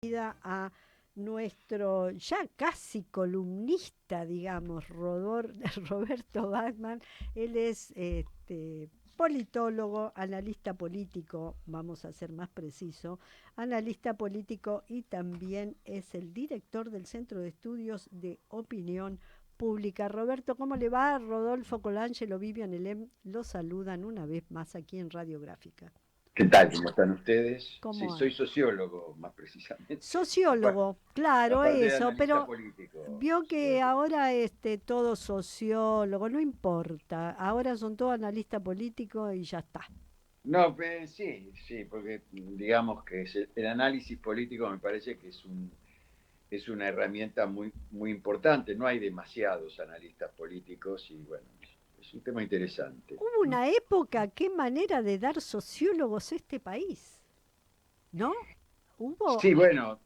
A nuestro ya casi columnista, digamos, Roberto Bachman. Él es politólogo, analista político, vamos a ser más preciso, analista político y también es el director del Centro de Estudios de Opinión Pública. Roberto, ¿cómo le va? Rodolfo Colangelo, Vivian Elem, lo saludan una vez más aquí en Radiográfica. ¿Qué tal? ¿Cómo están ustedes? Sí, ¿Cómo soy anda? sociólogo, más precisamente. Sociólogo, claro, Aparte de eso, analista pero político. vio que ahora todo sociólogo, no importa, ahora son todos analistas políticos y ya está. No, sí, sí, porque digamos que el análisis político me parece que es una herramienta muy importante. No hay demasiados analistas políticos y bueno, es un tema interesante. Hubo una época, qué manera de dar sociólogos este país, ¿no? Hubo Sí, bueno,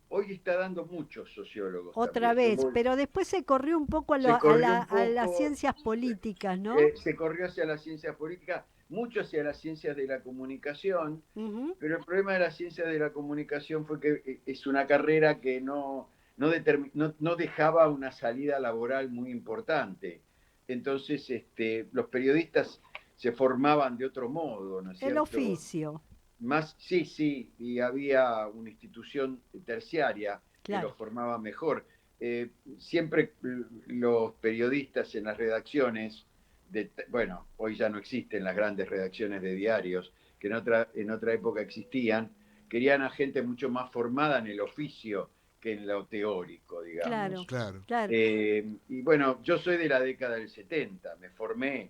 hoy está dando muchos sociólogos otra también. vez, pero después se corrió un poco Se corrió un a las poco, ciencias políticas, ¿no? se corrió hacia la ciencia política, mucho hacia las ciencias de la comunicación, Ujú. pero el problema de la ciencia de la comunicación fue que es una carrera que no dejaba una salida laboral muy importante. Entonces, los periodistas se formaban de otro modo, ¿no es El cierto? oficio, Más, sí, sí, y había una institución terciaria que lo claro. formaba mejor. Siempre los periodistas en las redacciones, bueno, hoy ya no existen las grandes redacciones de diarios, que en otra época existían, querían a gente mucho más formada en el oficio que en lo teórico, Claro, digamos. Claro. claro. Y bueno, yo soy de la década del 70, me formé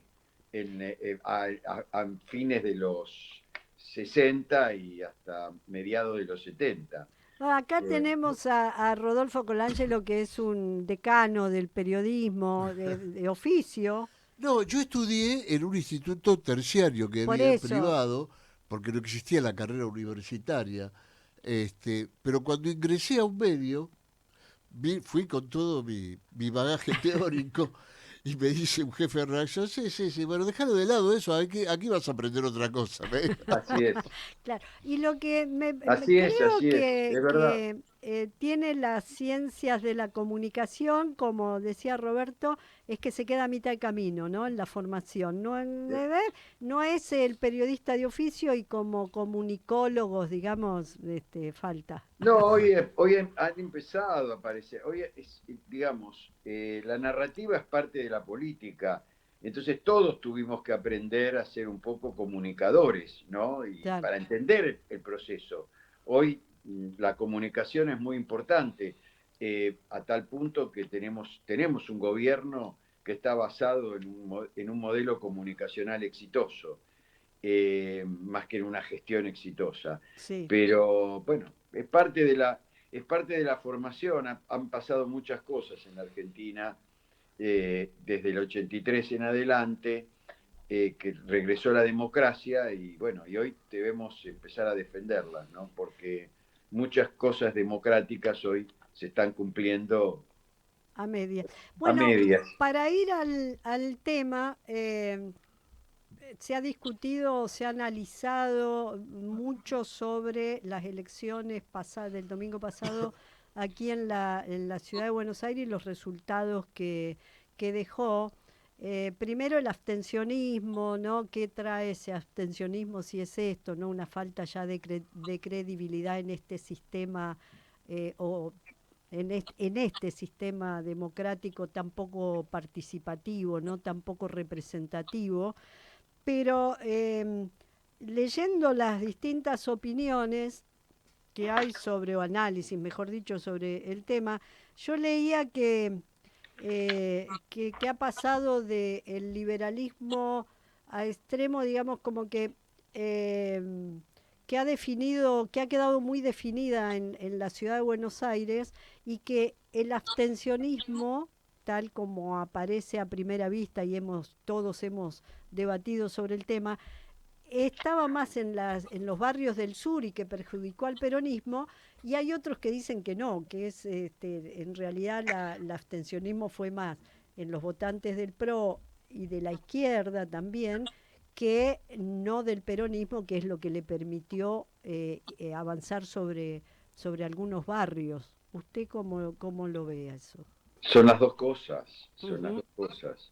a fines de los 60 y hasta mediados de los 70. Acá Eh, tenemos a Rodolfo Colangelo, que es un decano del periodismo de oficio, No, yo estudié en un instituto terciario que por había eso. privado, porque no existía la carrera universitaria. Pero cuando ingresé a un medio, fui con todo mi bagaje teórico y me dice un jefe de redacción, sí, sí, sí, bueno, déjalo de lado eso, aquí vas a aprender otra cosa. Me dijo. así es, Claro, y lo que creo así es verdad. que tiene las ciencias de la comunicación, como decía Roberto, es que se queda a mitad de camino, ¿no? En la formación. No, no es el periodista de oficio y como comunicólogos, digamos, falta. No, hoy han empezado a aparecer, hoy es, digamos, la narrativa es parte de la política, entonces todos tuvimos que aprender a ser un poco comunicadores, ¿no? Y Claro. para entender el proceso. Hoy la comunicación es muy importante, a tal punto que tenemos un gobierno que está basado en un modelo comunicacional exitoso, más que en una gestión exitosa. Sí. Pero bueno, es parte de la formación. Han pasado muchas cosas en la Argentina desde el 83 en adelante, que regresó la democracia y bueno, y hoy debemos empezar a defenderla, ¿no? Porque muchas cosas democráticas hoy se están cumpliendo A media. a Bueno, medias. para ir al tema, se ha discutido, se ha analizado mucho sobre las elecciones pasadas, del domingo pasado aquí en la ciudad de Buenos Aires y los resultados que dejó. Primero el abstencionismo, ¿no? ¿Qué trae ese abstencionismo si es esto, ¿no? Una falta ya de credibilidad en este sistema o en este sistema democrático tan poco participativo, ¿no? Tan poco representativo, pero leyendo las distintas opiniones que hay sobre, o análisis, mejor dicho, sobre el tema, yo leía que ha pasado del liberalismo a extremo, digamos, como que ha definido, que ha quedado muy definida en la ciudad de Buenos Aires y que el abstencionismo, tal como aparece a primera vista y todos hemos debatido sobre el tema, estaba más en los barrios del sur y que perjudicó al peronismo, y hay otros que dicen que no, que es en realidad el abstencionismo fue más en los votantes del PRO y de la izquierda también, que no del peronismo, que es lo que le permitió avanzar sobre algunos barrios. ¿Usted cómo lo ve eso? Son las dos cosas, son las Ujú. dos cosas.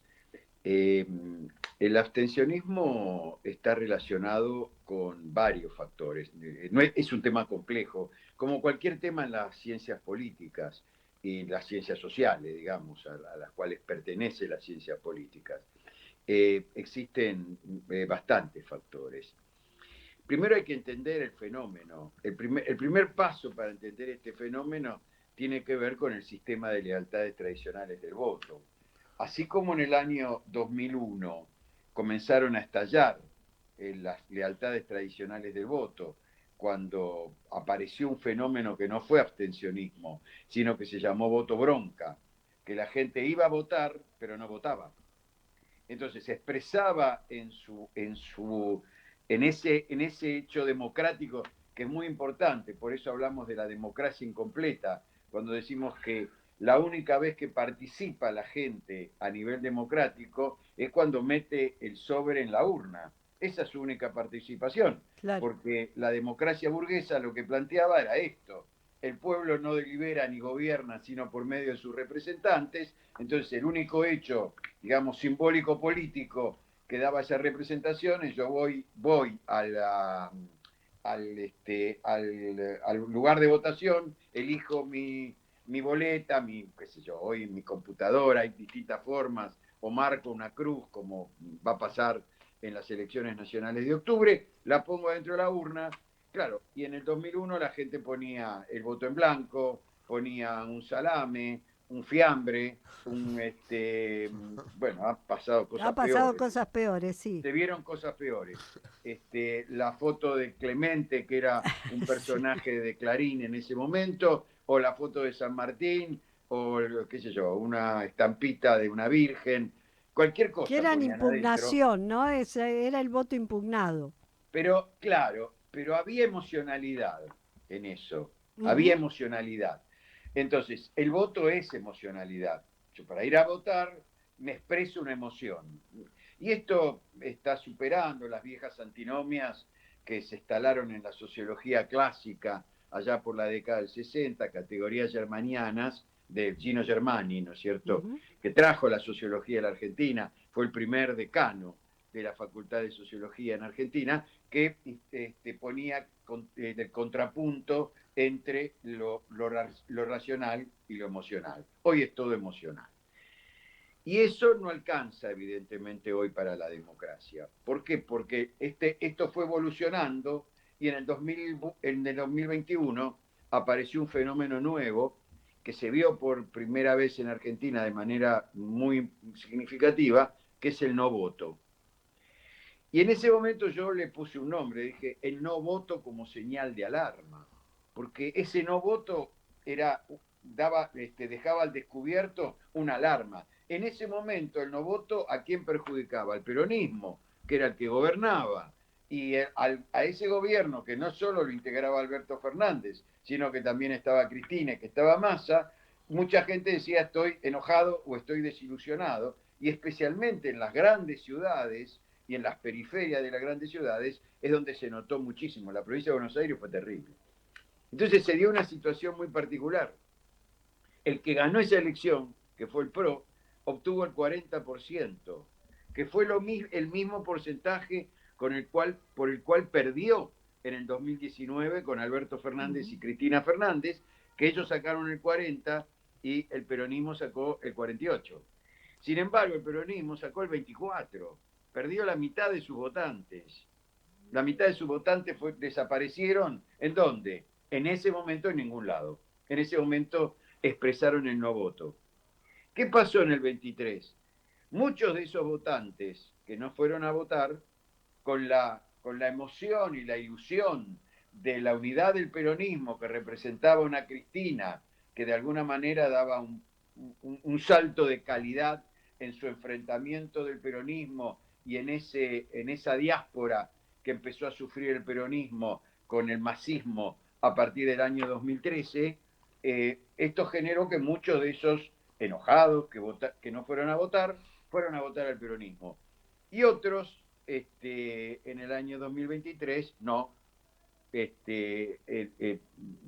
Eh, el abstencionismo está relacionado con varios factores. No es un tema complejo, como cualquier tema en las ciencias políticas y las ciencias sociales, digamos, a las cuales pertenecen las ciencias políticas. Existen bastantes factores. Primero hay que entender el fenómeno. El primer paso para entender este fenómeno tiene que ver con el sistema de lealtades tradicionales del voto. Así como en el año 2001 comenzaron a estallar las lealtades tradicionales del voto, cuando apareció un fenómeno que no fue abstencionismo, sino que se llamó voto bronca, que la gente iba a votar, pero no votaba. Entonces se expresaba en ese hecho democrático que es muy importante, por eso hablamos de la democracia incompleta, cuando decimos que la única vez que participa la gente a nivel democrático es cuando mete el sobre en la urna. Esa es su única participación, Claro. porque la democracia burguesa lo que planteaba era esto: el pueblo no delibera ni gobierna sino por medio de sus representantes, entonces el único hecho, digamos, simbólico político que daba esas representaciones, yo voy al lugar de votación, elijo mi boleta, qué sé yo, hoy en mi computadora hay distintas formas, o marco una cruz, como va a pasar en las elecciones nacionales de octubre, la pongo dentro de la urna. Claro, y en el 2001 la gente ponía el voto en blanco, ponía un salame, un fiambre, bueno, han pasado Ha cosas pasado peores. cosas peores, sí. Se vieron cosas peores. La foto de Clemente, que era un Sí. personaje de Clarín en ese momento, o la foto de San Martín, o qué sé yo, una estampita de una virgen, cualquier Que cosa eran ponían adentro. impugnación, ¿no? Ese era el voto impugnado. Pero claro, pero había emocionalidad en eso, había Ujú. emocionalidad. Entonces, el voto es emocionalidad. Yo para ir a votar me expreso una emoción. Y esto está superando las viejas antinomias que se instalaron en la sociología clásica allá por la década del 60, categorías germanianas de Gino Germani, ¿no es cierto?, Ujú. que trajo la sociología a la Argentina, fue el primer decano de la Facultad de Sociología en Argentina, que ponía el contrapunto entre lo racional y lo emocional. Hoy es todo emocional. Y eso no alcanza, evidentemente, hoy para la democracia. ¿Por qué? Porque esto fue evolucionando y en el 2021 apareció un fenómeno nuevo que se vio por primera vez en Argentina de manera muy significativa, que es el no voto. Y en ese momento yo le puse un nombre, dije el no voto como señal de alarma, porque ese no voto dejaba al descubierto una alarma. En ese momento el no voto, ¿a quién perjudicaba? Al peronismo, que era el que gobernaba. Y a ese gobierno, que no solo lo integraba Alberto Fernández, sino que también estaba Cristina, que estaba Massa, mucha gente decía estoy enojado o estoy desilusionado, y especialmente en las grandes ciudades y en las periferias de las grandes ciudades es donde se notó muchísimo. La provincia de Buenos Aires fue terrible. Entonces se dio una situación muy particular. El que ganó esa elección, que fue el PRO, obtuvo el 40%, que fue el mismo porcentaje por el cual perdió en el 2019 con Alberto Fernández Ujú. y Cristina Fernández, que ellos sacaron el 40% y el peronismo sacó el 48%. Sin embargo, el peronismo sacó el 24%, perdió la mitad de sus votantes. La mitad de sus votantes desaparecieron. ¿En dónde? En ese momento en ningún lado. En ese momento expresaron el no voto. ¿Qué pasó en el 23? Muchos de esos votantes que no fueron a votar, con la emoción y la ilusión de la unidad del peronismo que representaba una Cristina que de alguna manera daba un salto de calidad en su enfrentamiento del peronismo y en esa diáspora que empezó a sufrir el peronismo con el masismo a partir del año 2013, esto generó que muchos de esos enojados que no fueron a votar al peronismo. Y otros, en el año 2023, no.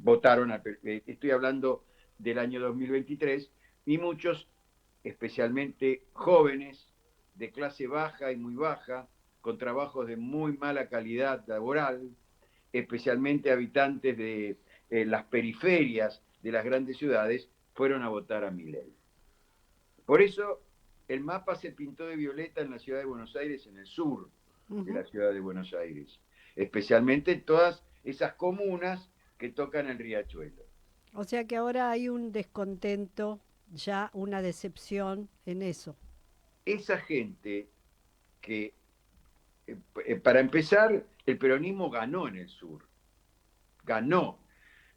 votaron, estoy hablando del año 2023, y muchos, especialmente jóvenes de clase baja y muy baja, con trabajos de muy mala calidad laboral, especialmente habitantes de las periferias de las grandes ciudades, fueron a votar a Milei. Por eso el mapa se pintó de violeta en la ciudad de Buenos Aires, en el sur de la ciudad de Buenos Aires, especialmente en todas esas comunas que tocan el riachuelo. O sea que ahora hay un descontento, ya una decepción en eso. Esa gente que, para empezar, el peronismo ganó en el sur, ganó,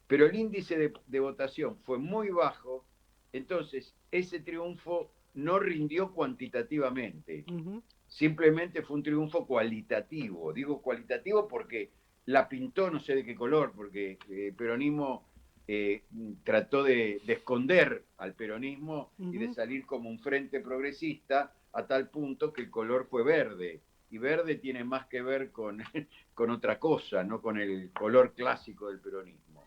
pero el índice de votación fue muy bajo, entonces ese triunfo no rindió cuantitativamente, Ujú. simplemente fue un triunfo cualitativo. Digo cualitativo porque la pintó no sé de qué color, porque el peronismo trató de esconder al peronismo y de Ujú. salir como un frente progresista a tal punto que el color fue verde. Y verde tiene más que ver con otra cosa, no con el color clásico del peronismo.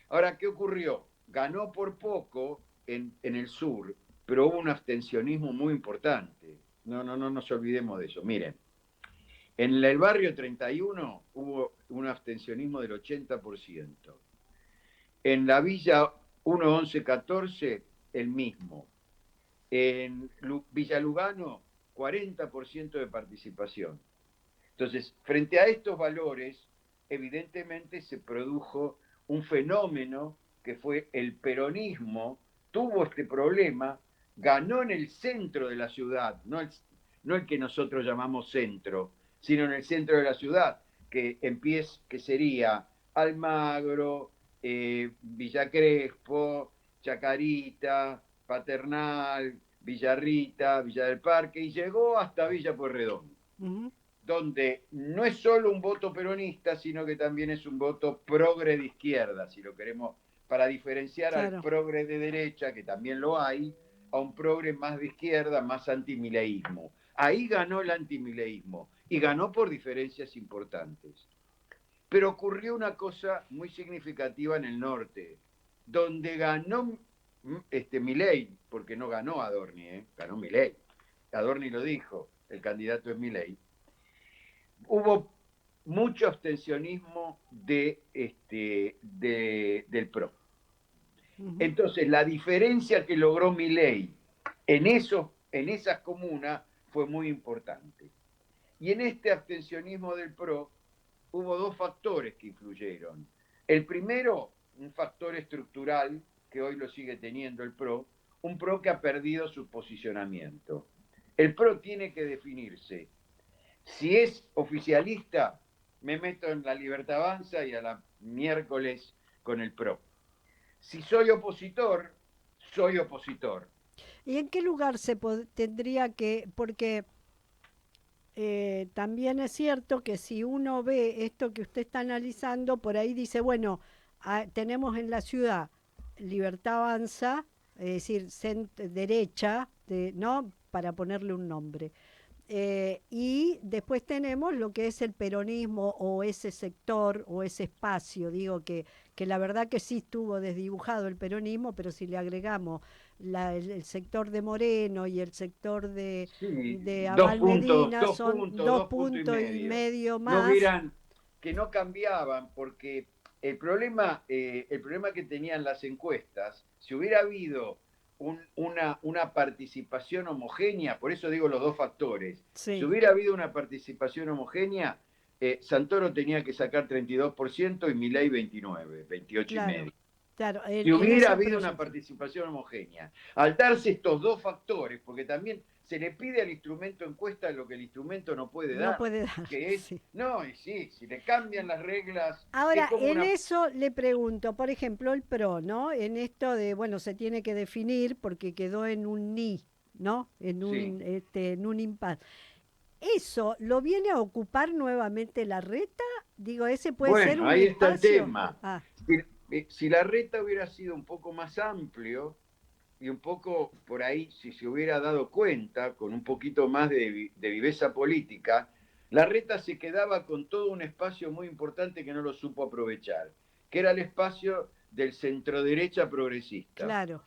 Ahora, ¿qué ocurrió? Ganó por poco en el sur, pero hubo un abstencionismo muy importante. No nos olvidemos de eso. Miren, en el barrio 31 hubo un abstencionismo del 80%. En la villa 1, 11, 14, el mismo. En Villa Lugano, 40% de participación. Entonces, frente a estos valores, evidentemente se produjo un fenómeno que fue el peronismo, tuvo este problema, ganó en el centro de la ciudad, no el que nosotros llamamos centro, sino en el centro de la ciudad, que sería Almagro, Villa Crespo, Chacarita, Paternal, Villarrita, Villa del Parque, y llegó hasta Villa Pueyrredón, Ujú. donde no es solo un voto peronista, sino que también es un voto progre de izquierda, si lo queremos, para diferenciar al Claro. progre de derecha, que también lo hay, a un progre más de izquierda, más antimileísmo. Ahí ganó el antimileísmo y ganó por diferencias importantes. Pero ocurrió una cosa muy significativa en el norte, donde ganó Milei, porque no ganó Adorni, ganó Milei. Adorni lo dijo, el candidato es Milei. Hubo mucho abstencionismo del PRO. Ujú. Entonces, la diferencia que logró Milei en esas comunas fue muy importante. Y en este abstencionismo del PRO hubo dos factores que influyeron. El primero, un factor estructural, que hoy lo sigue teniendo el PRO, un PRO que ha perdido su posicionamiento. El PRO tiene que definirse. Si es oficialista, me meto en la Libertad Avanza y a la miércoles con el PRO. Si soy opositor, soy opositor. ¿Y en qué lugar tendría que, porque también es cierto que si uno ve esto que usted está analizando, por ahí dice, bueno, tenemos en la ciudad Libertad Avanza, es decir, derecha, ¿no? Para ponerle un nombre. Y después tenemos lo que es el peronismo o ese sector o ese espacio, digo que la verdad que sí estuvo desdibujado el peronismo, pero si le agregamos el sector de Moreno y el sector Sí, de Abal Medina, son dos dos puntos y puntos y medio. medio No más. vieran que no cambiaban, porque el problema que tenían las encuestas, si hubiera habido una participación homogénea, por eso digo los dos factores, si Sí, hubiera habido una participación homogénea, Santoro tenía que sacar 32% y Milei 29, 28 y claro, medio. claro, Si en hubiera ese habido una proyecto. participación homogénea. Al darse estos dos factores, porque también se le pide al instrumento encuesta lo que el instrumento no puede No dar, puede dar, que es, sí. no, y sí, si le cambian las reglas, es Ahora, como en una... eso le pregunto, por ejemplo, el PRO, ¿no? En esto de, bueno, se tiene que definir porque quedó en un ni, ¿no? Sí. En un impas. ¿Eso lo viene a ocupar nuevamente la reta? Digo, ¿ese puede ser Bueno, un ahí está el espacio? tema. Ah, Si la reta hubiera sido un poco más amplio y un poco por ahí, si se hubiera dado cuenta, con un poquito más de viveza política, Larreta se quedaba con todo un espacio muy importante que no lo supo aprovechar, que era el espacio del centroderecha progresista, Claro,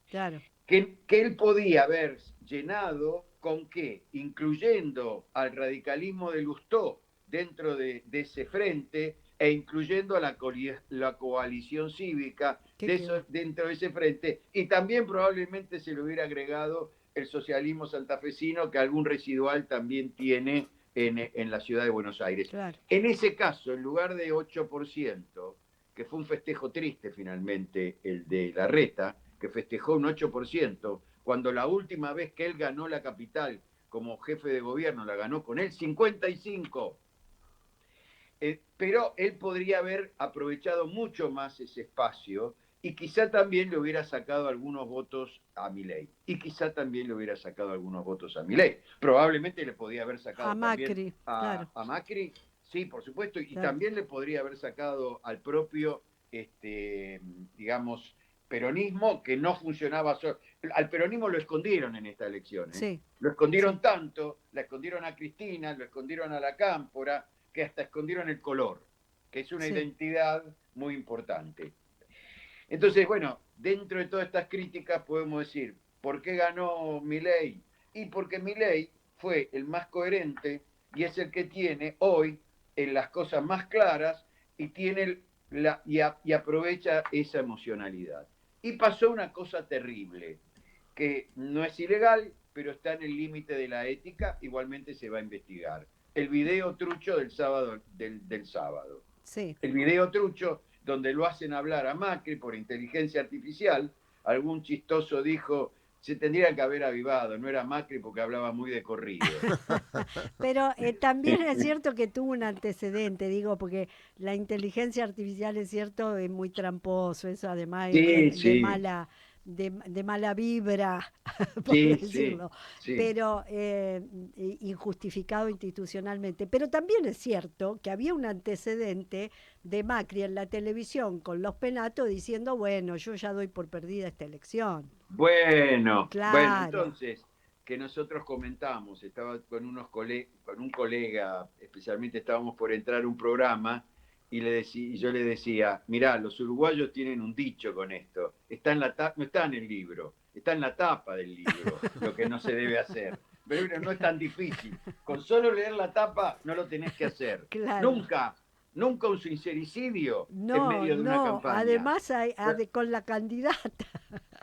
claro. que él podía haber llenado con qué, incluyendo al radicalismo de Lustó dentro de ese frente e incluyendo a la coalición cívica dentro de ese frente, y también probablemente se le hubiera agregado el socialismo santafesino, que algún residual también tiene en la ciudad de Buenos Aires. Claro. En ese caso, en lugar de 8%, que fue un festejo triste finalmente el de Larreta, que festejó un 8%, cuando la última vez que él ganó la capital como jefe de gobierno la ganó con él 55%. Pero él podría haber aprovechado mucho más ese espacio y quizá también le hubiera sacado algunos votos a Milei. Y quizá también le hubiera sacado algunos votos a Milei. Probablemente le podía haber sacado A también Macri, claro. a Macri, sí, por supuesto, y Claro. también le podría haber sacado al propio, digamos, peronismo, que no funcionaba solo. Al peronismo lo escondieron en esta elección. Sí, Lo escondieron sí, tanto, la escondieron a Cristina, lo escondieron a la Cámpora, que hasta escondieron el color, que es una sí. identidad muy importante. Entonces, bueno, dentro de todas estas críticas podemos decir, ¿por qué ganó Milei? Y porque Milei fue el más coherente y es el que tiene hoy en las cosas más claras y tiene y aprovecha esa emocionalidad. Y pasó una cosa terrible, que no es ilegal, pero está en el límite de la ética, igualmente se va a investigar. El video trucho del sábado. Sí. El video trucho donde lo hacen hablar a Macri por inteligencia artificial. Algún chistoso dijo, se tendría que haber avivado, no era Macri porque hablaba muy de corrido. Pero también es cierto que tuvo un antecedente, digo, porque la inteligencia artificial es cierto, es muy tramposo, eso además es Sí, sí, de mala vibra, por sí, sí, decirlo, sí. pero injustificado institucionalmente. Pero también es cierto que había un antecedente de Macri en la televisión con los penatos diciendo, bueno, yo ya doy por perdida esta elección. Bueno, Claro, entonces, que nosotros comentamos, estaba con con un colega, especialmente estábamos por entrar a un programa, y yo le decía, mirá, los uruguayos tienen un dicho con esto, está en no está en el libro, está en la tapa del libro, lo que no se debe hacer. Pero mira, no es tan difícil. Con solo leer la tapa no lo tenés que hacer. claro. Nunca, nunca un sincericidio en No, medio de una no, campaña. además con la candidata.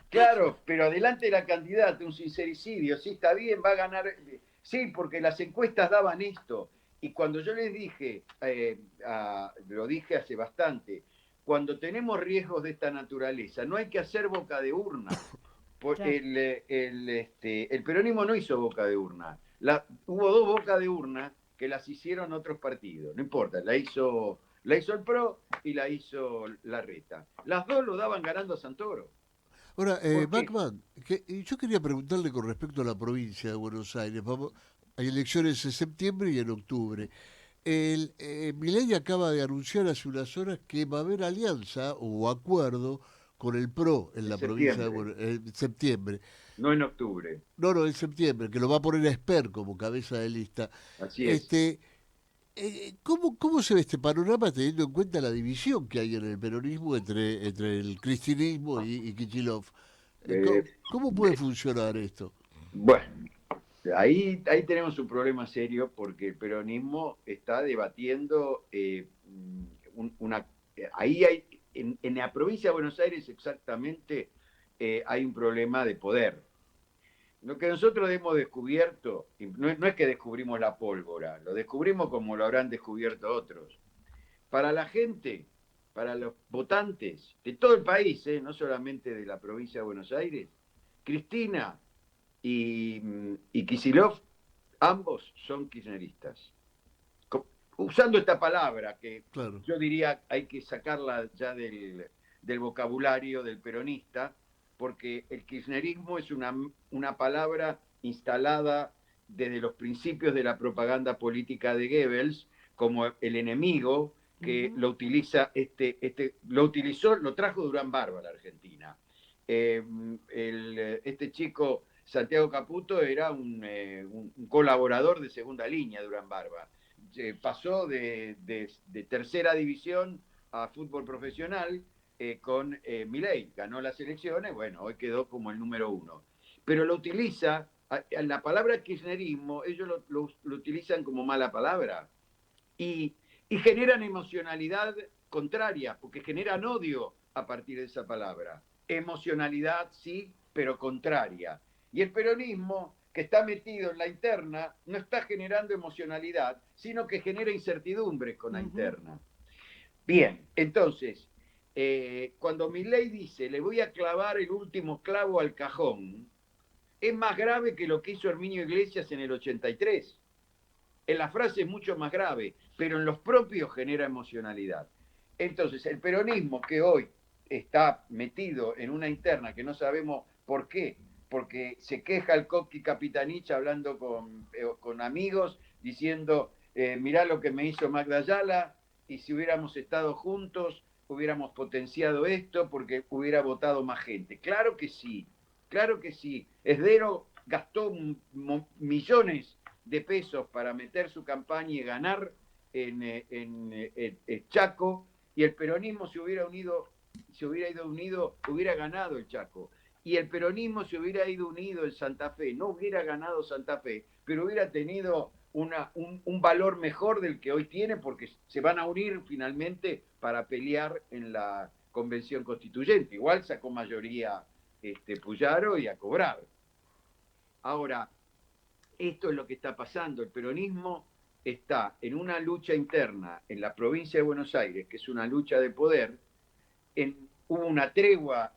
Claro, pero adelante de la candidata, un sincericidio, sí, está bien, va a ganar, sí, porque las encuestas daban esto. Y cuando yo les dije, lo dije hace bastante, cuando tenemos riesgos de esta naturaleza, no hay que hacer boca de urna. Claro. El peronismo no hizo boca de urna. Hubo dos bocas de urna que las hicieron otros partidos, no importa, la hizo el PRO y la hizo Larreta. Las dos lo daban ganando a Santoro. Ahora, ¿Por qué? Bachmann, yo quería preguntarle con respecto a la provincia de Buenos Aires. Hay elecciones en septiembre y en octubre. Milei acaba de anunciar hace unas horas que va a haber alianza o acuerdo con el PRO en En la provincia de septiembre, septiembre. no en octubre. No, no, en septiembre, que lo va a poner a Esper como cabeza de lista. Así es. Este, ¿cómo se ve este panorama teniendo en cuenta la división que hay en el peronismo entre el cristinismo y Kicillof? Eh, ¿Cómo puede funcionar esto? bueno, ahí tenemos un problema serio porque el peronismo está debatiendo una... Ahí hay, en la provincia de Buenos Aires exactamente hay un problema de poder. Lo que nosotros hemos descubierto, no es que descubrimos la pólvora, lo descubrimos como lo habrán descubierto otros. Para la gente, para los votantes de todo el país, no solamente de la provincia de Buenos Aires, Cristina y Kicillof, ambos son kirchneristas. Usando esta palabra que Claro. yo diría hay que sacarla ya del vocabulario del peronista, porque el kirchnerismo es una palabra instalada desde los principios de la propaganda política de Goebbels como el enemigo que Ujú. lo utiliza, lo trajo Durán Barba a la Argentina. Este chico, Santiago Caputo, era un colaborador de segunda línea de Durán Barba. pasó de tercera división a fútbol profesional con Milei. Ganó las elecciones, bueno, hoy quedó como el número 1. Pero lo utiliza, la palabra kirchnerismo, ellos lo utilizan como mala palabra. Y generan emocionalidad contraria, porque generan odio a partir de esa palabra. Emocionalidad, sí, pero contraria. Y el peronismo, que está metido en la interna, no está generando emocionalidad, sino que genera incertidumbres con la interna. Bien, entonces, cuando Milei dice, le voy a clavar el último clavo al cajón, es más grave que lo que hizo Herminio Iglesias en el 83. En la frase es mucho más grave, pero en los propios genera emocionalidad. Entonces, el peronismo que hoy está metido en una interna que no sabemos por qué, porque se queja el Coqui Capitanich hablando con amigos, diciendo, mirá lo que me hizo Magda Ayala, y si hubiéramos estado juntos, hubiéramos potenciado esto porque hubiera votado más gente. Claro que sí, claro que sí. Esdero gastó millones de pesos para meter su campaña y ganar en Chaco, y el peronismo se hubiera ido unido, hubiera ganado el Chaco. Y el peronismo se hubiera ido unido en Santa Fe, no hubiera ganado Santa Fe, pero hubiera tenido un valor mejor del que hoy tiene, porque se van a unir finalmente para pelear en la convención constituyente. Igual sacó mayoría Puyaro y a cobrar. Ahora, esto es lo que está pasando. El peronismo está en una lucha interna en la provincia de Buenos Aires, que es una lucha de poder. Hubo una tregua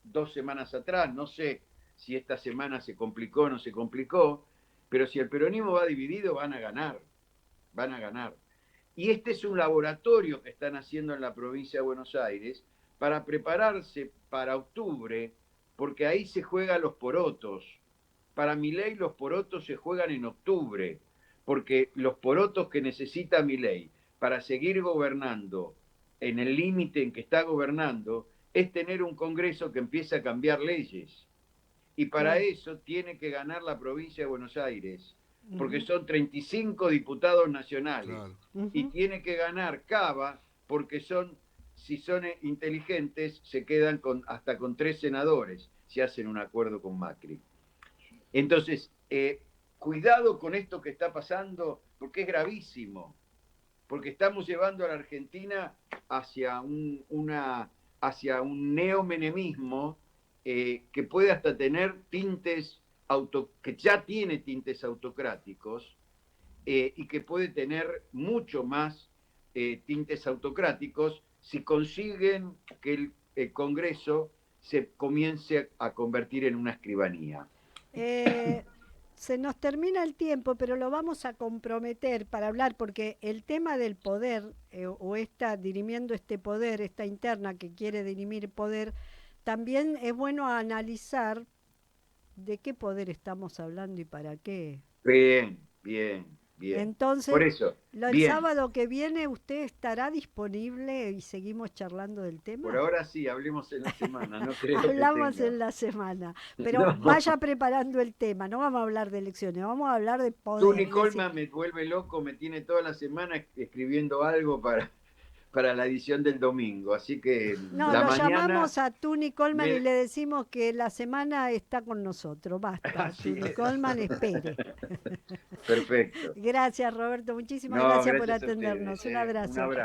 2 semanas atrás, no sé si esta semana se complicó o no se complicó, pero si el peronismo va dividido, van a ganar. Van a ganar. Y este es un laboratorio que están haciendo en la provincia de Buenos Aires para prepararse para octubre, porque ahí se juegan los porotos. Para Milei los porotos se juegan en octubre, porque los porotos que necesita Milei para seguir gobernando en el límite en que está gobernando es tener un Congreso que empiece a cambiar leyes. Y para eso tiene que ganar la provincia de Buenos Aires, porque son 35 diputados nacionales. Y tiene que ganar Cava, porque si son inteligentes, se quedan hasta con 3 senadores, si hacen un acuerdo con Macri. Entonces, cuidado con esto que está pasando, porque es gravísimo, porque estamos llevando a la Argentina hacia un neomenemismo que puede hasta tener tintes, que ya tiene tintes autocráticos, y que puede tener mucho más tintes autocráticos si consiguen que el Congreso se comience a convertir en una escribanía. Se nos termina el tiempo, pero lo vamos a comprometer para hablar, porque el tema del poder, o dirimiendo este poder, esta interna que quiere dirimir poder, también es bueno analizar de qué poder estamos hablando y para qué. Bien, bien, bien. Entonces, por eso, el sábado que viene, ¿usted estará disponible y seguimos charlando del tema? Por ahora sí, hablemos en la semana, no creo Hablamos que en la semana, pero vaya preparando el tema, no vamos a hablar de elecciones, vamos a hablar de poder. Tuni Coleman me vuelve loco, me tiene toda la semana escribiendo algo para la edición del domingo, así que no, lo llamamos a Tuni Coleman y le decimos que la semana está con nosotros, basta, Tuni Coleman, espere. Perfecto. Gracias, Roberto, muchísimas gracias por atendernos, un abrazo.